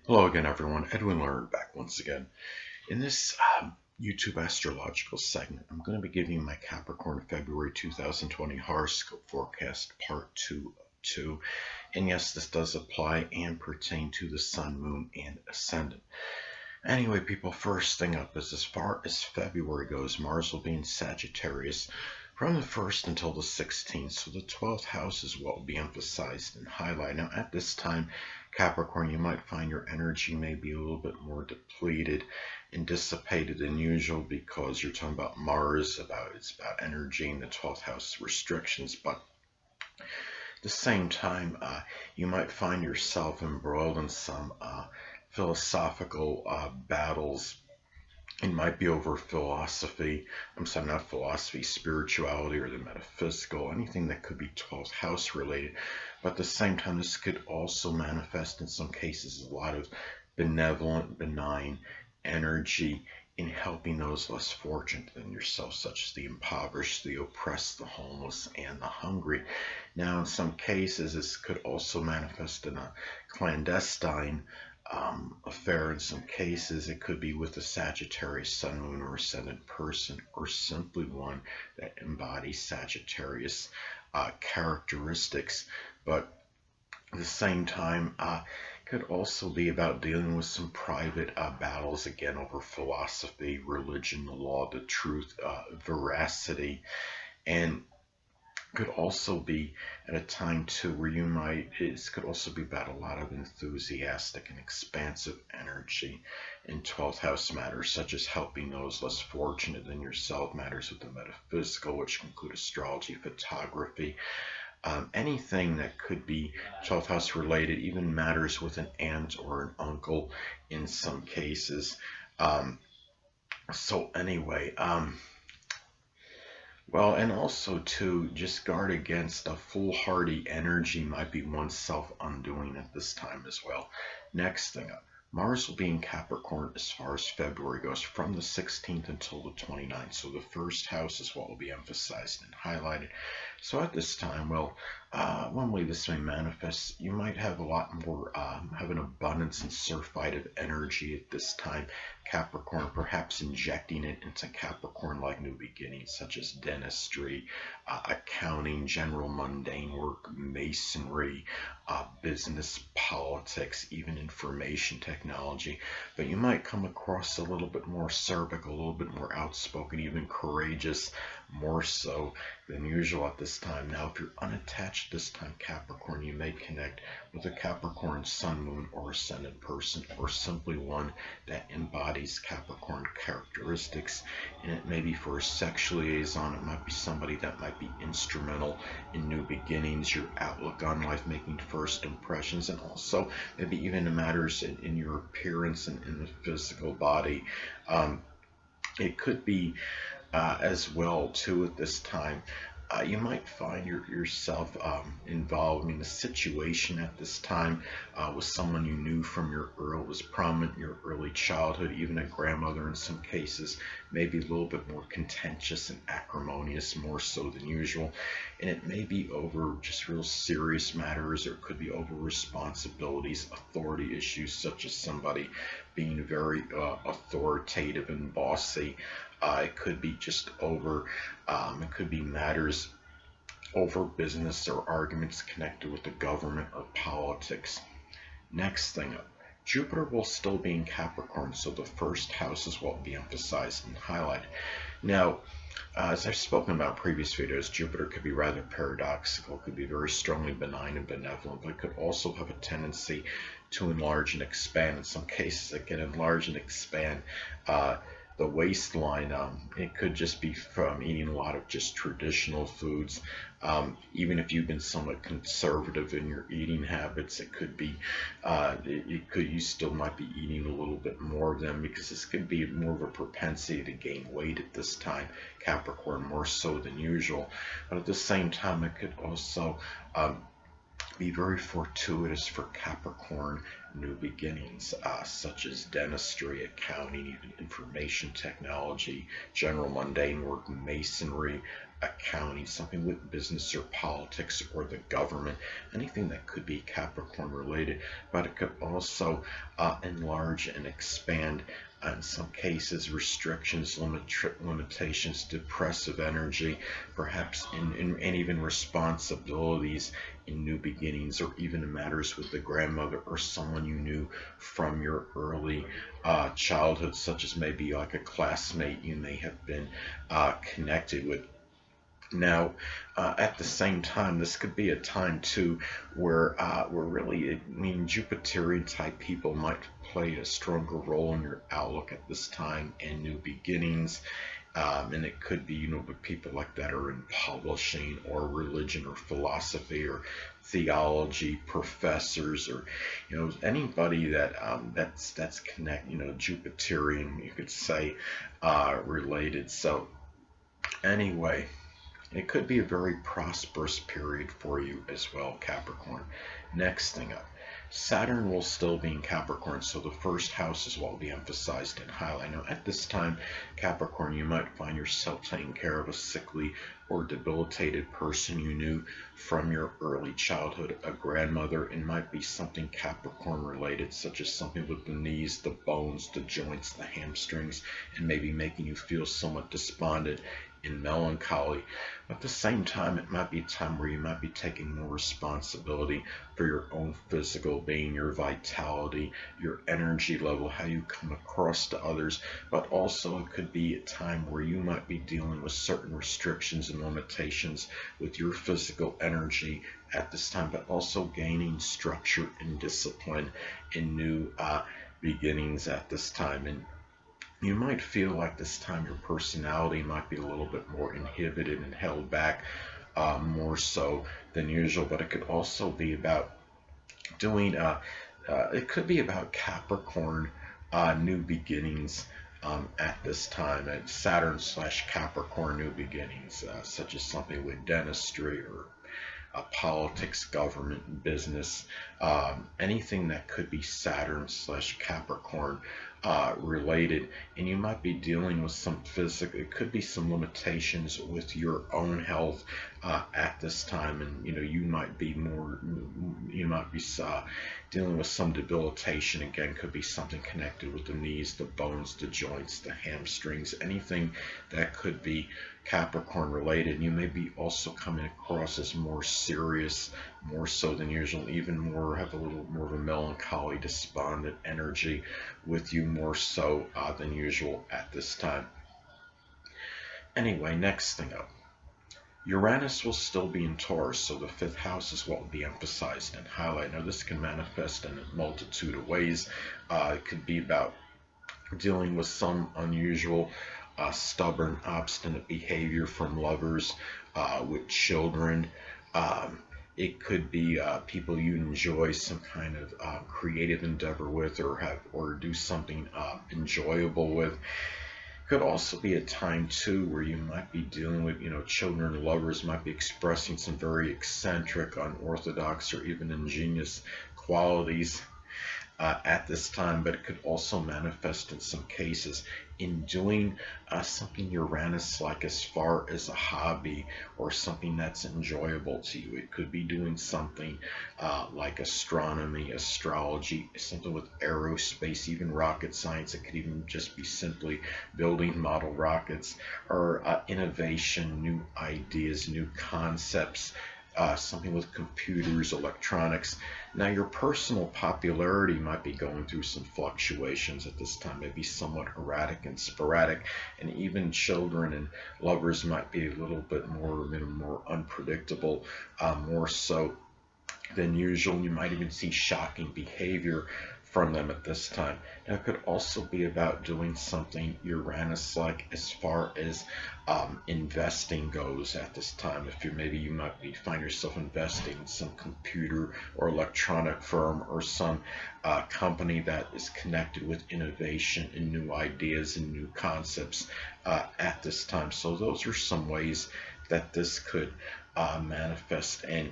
Hello again, everyone. Edwin Learnard back once again. In this YouTube astrological segment, I'm going to be giving you my Capricorn February 2020 horoscope forecast part 2 of 2. And yes, this does apply and pertain to the Sun, Moon, and Ascendant. Anyway, people, first thing up is as far as February goes, Mars will be in Sagittarius from the 1st until the 16th. So the 12th house is what will be emphasized and highlighted. Now, at this time, Capricorn, you might find your energy may be a little bit more depleted and dissipated than usual because you're talking about Mars, it's about energy and the 12th house restrictions. But at the same time, you might find yourself embroiled in some philosophical battles. It might be over philosophy. I'm sorry, not philosophy, spirituality, or the metaphysical, anything that could be 12th house related. But at the same time, this could also manifest in some cases a lot of benevolent, benign energy in helping those less fortunate than yourself, such as the impoverished, the oppressed, the homeless, and the hungry. Now, in some cases, this could also manifest in a clandestine affair. In some cases, it could be with a Sagittarius, Sun, Moon, or Ascendant person, or simply one that embodies Sagittarius characteristics. But at the same time, could also be about dealing with some private battles, again, over philosophy, religion, the law, the truth, veracity, and could also be at a time too where it could also be about a lot of enthusiastic and expansive energy in 12th house matters, such as helping those less fortunate than yourself, matters with the metaphysical, which include astrology, photography, anything that could be 12th house related, even matters with an aunt or an uncle in some cases. So anyway, well, and also to just guard against a foolhardy energy might be oneself undoing at this time as well. Next thing up, Mars will be in Capricorn as far as February goes from the 16th until the 29th. So the first house is what will be emphasized and highlighted. So at this time, well, one way this may manifest, you might have a lot more, have an abundance and surfeit of energy at this time. Capricorn, perhaps injecting it into Capricorn-like new beginnings, such as dentistry, accounting, general mundane work, masonry, business, politics, even information technology. But you might come across a little bit more acerbic, a little bit more outspoken, even courageous, more so than usual at this time. Now, if you're unattached this time, Capricorn, you may connect with a Capricorn Sun, Moon, or Ascendant person, or simply one that embodies Capricorn characteristics. And it may be for a sexual liaison, it might be somebody that might be instrumental in new beginnings, your outlook on life, making first impressions, and also maybe even matters in your appearance and in the physical body. It could be as well too at this time. You might find yourself involved in a situation at this time with someone you knew from your early, was prominent in your early childhood, even a grandmother in some cases, maybe a little bit more contentious and acrimonious, more so than usual. And it may be over just real serious matters, or it could be over responsibilities, authority issues, such as somebody being very authoritative and bossy. It could be just over, it could be matters over business or arguments connected with the government or politics. Next thing up, Jupiter will still be in Capricorn, so the first house is what will be emphasized and highlighted. Now, as I've spoken about in previous videos, Jupiter could be rather paradoxical, could be very strongly benign and benevolent, but it could also have a tendency to enlarge and expand. In some cases, it can enlarge and expand the waistline. It could just be from eating a lot of just traditional foods. Even if you've been somewhat conservative in your eating habits, it could be, you still might be eating a little bit more of them, because this could be more of a propensity to gain weight at this time, Capricorn, more so than usual. But at the same time, it could also be very fortuitous for Capricorn new beginnings, such as dentistry, accounting, even information technology, general mundane work, masonry, accounting, something with business or politics or the government, anything that could be Capricorn related, but it could also enlarge and expand. In some cases, restrictions, limitations, depressive energy, perhaps and even responsibilities in new beginnings, or even in matters with the grandmother or someone you knew from your early childhood, such as maybe like a classmate you may have been connected with. Now, at the same time, this could be a time too where really, I mean, Jupiterian type people might play a stronger role in your outlook at this time and new beginnings. And it could be, with people like that are in publishing or religion or philosophy or theology professors, or anybody that's connect, Jupiterian, you could say, related. So anyway. It could be a very prosperous period for you as well, Capricorn. Next thing up, Saturn will still be in Capricorn, so the first house is what will be emphasized and highlighted. Now, at this time, Capricorn, you might find yourself taking care of a sickly or debilitated person you knew from your early childhood, a grandmother. It might be something Capricorn related, such as something with the knees, the bones, the joints, the hamstrings, and maybe making you feel somewhat despondent in melancholy. At the same time, it might be a time where you might be taking more responsibility for your own physical being, your vitality, your energy level, how you come across to others. But also it could be a time where you might be dealing with certain restrictions and limitations with your physical energy at this time, but also gaining structure and discipline in new beginnings at this time. And you might feel like this time your personality might be a little bit more inhibited and held back, more so than usual, but it could also be about doing, it could be about Capricorn new beginnings at this time, at Saturn/Capricorn new beginnings, such as something with dentistry or politics, government, business, anything that could be Saturn/Capricorn related. And you might be dealing with some physical, it could be some limitations with your own health at this time. And you might be dealing with some debilitation. Again, could be something connected with the knees, the bones, the joints, the hamstrings, anything that could be Capricorn related. You may be also coming across as more serious, more so than usual, even more, have a little more of a melancholy, despondent energy with you, more so than usual at this time. Anyway, next thing up, Uranus will still be in Taurus, so the fifth house is what will be emphasized and highlighted. Now, this can manifest in a multitude of ways. It could be about dealing with some unusual, stubborn, obstinate behavior from lovers, with children. It could be people you enjoy some kind of creative endeavor with, or do something enjoyable with. Could also be a time too where you might be dealing with, children and lovers might be expressing some very eccentric, unorthodox, or even ingenious qualities at this time, but it could also manifest in some cases in doing something Uranus-like, as far as a hobby or something that's enjoyable to you. It could be doing something like astronomy, astrology, something with aerospace, even rocket science. It could even just be simply building model rockets, or innovation, new ideas, new concepts, something with computers, electronics. Now, your personal popularity might be going through some fluctuations at this time, maybe somewhat erratic and sporadic, and even children and lovers might be a little bit more unpredictable, more so than usual. You might even see shocking behavior from them at this time. Now, it could also be about doing something Uranus-like as far as investing goes at this time. If you might find yourself investing in some computer or electronic firm, or some company that is connected with innovation and new ideas and new concepts at this time. So those are some ways that this could manifest and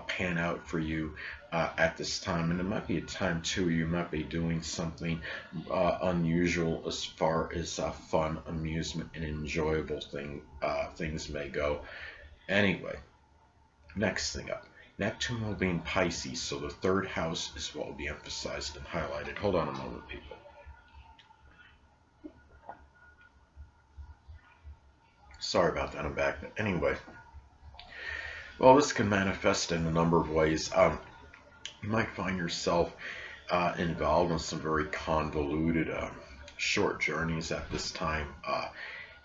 pan out for you at this time, and it might be a time too you might be doing something unusual as far as fun, amusement, and enjoyable things may go. Anyway, next thing up. Neptune will be in Pisces, so the third house is what will be emphasized and highlighted. Hold on a moment, people. Sorry about that, I'm back. But anyway, well, this can manifest in a number of ways. You might find yourself involved in some very convoluted short journeys at this time.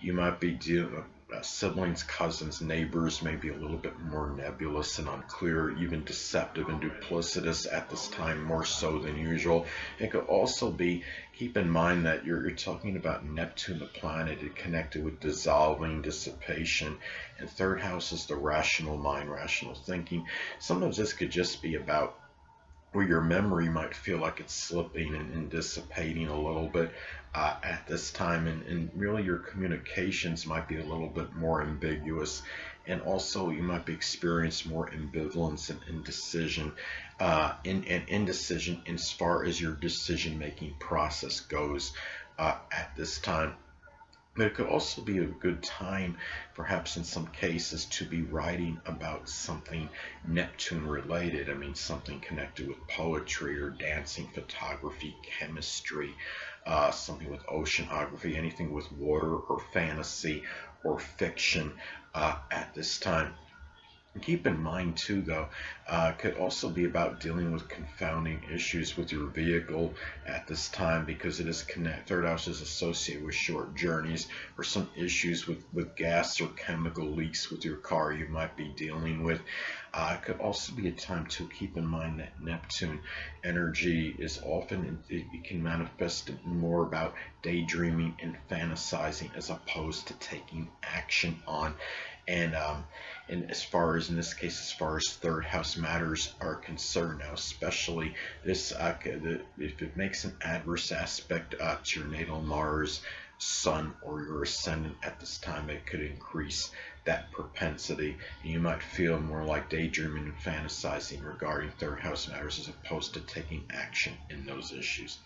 You might be dealing with siblings, cousins, neighbors, maybe a little bit more nebulous and unclear, even deceptive and duplicitous at this time, more so than usual. It could also be, keep in mind that you're talking about Neptune, the planet, it connected with dissolving, dissipation, and third house is the rational mind, rational thinking. Sometimes this could just be about where your memory might feel like it's slipping and dissipating a little bit at this time, and really your communications might be a little bit more ambiguous, and also you might be experiencing more ambivalence and indecision, indecision as far as your decision making process goes at this time. But it could also be a good time, perhaps in some cases, to be writing about something Neptune related. I mean, something connected with poetry or dancing, photography, chemistry, something with oceanography, anything with water or fantasy or fiction at this time. Keep in mind too, though, could also be about dealing with confounding issues with your vehicle at this time, because it is third house is associated with short journeys or some issues with gas or chemical leaks with your car you might be dealing with. It could also be a time to keep in mind that Neptune energy is often, it can manifest more about daydreaming and fantasizing as opposed to taking action on. And as far as in this case, as far as third house matters are concerned now, especially this, if it makes an adverse aspect to your natal Mars, Sun, or your Ascendant at this time, it could increase that propensity. And you might feel more like daydreaming and fantasizing regarding third house matters as opposed to taking action in those issues.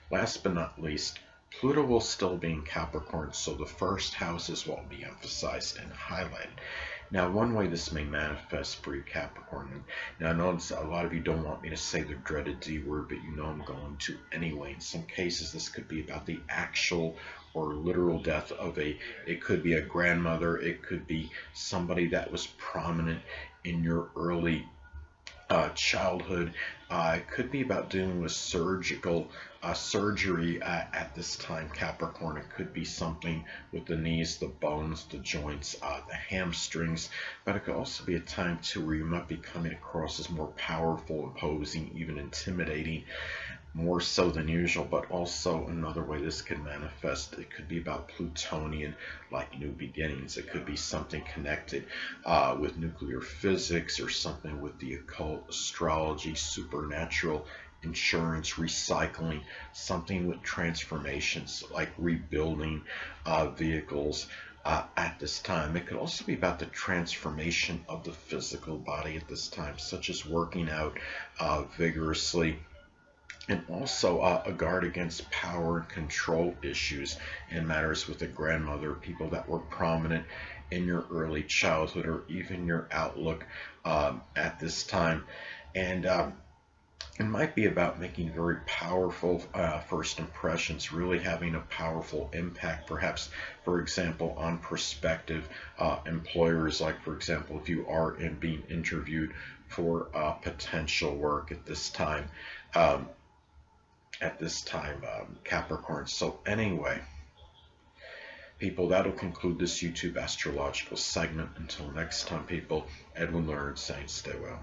Last but not least, Pluto will still be in Capricorn, so the first house is what will be emphasized and highlighted. Now, one way this may manifest for you, Capricorn, now I know a lot of you don't want me to say the dreaded D word, but you know I'm going to anyway. In some cases, this could be about the actual or literal death of it could be a grandmother, it could be somebody that was prominent in your early childhood. It could be about dealing with surgery at this time, Capricorn. It could be something with the knees, the bones, the joints, the hamstrings. But it could also be a time too where you might be coming across as more powerful, imposing, even intimidating, more so than usual. But also another way this could manifest, it could be about Plutonian, like new beginnings. It could be something connected with nuclear physics, or something with the occult, astrology, supernatural, insurance, recycling, something with transformations like rebuilding vehicles at this time. It could also be about the transformation of the physical body at this time, such as working out vigorously, and also a guard against power and control issues and matters with a grandmother, people that were prominent in your early childhood or even your outlook at this time. And it might be about making very powerful first impressions, really having a powerful impact, perhaps, for example, on prospective employers. Like, for example, if you are being interviewed for potential work at this time. Capricorn. So anyway, people, that'll conclude this YouTube astrological segment. Until next time, people, Edwin Learnard saying stay well.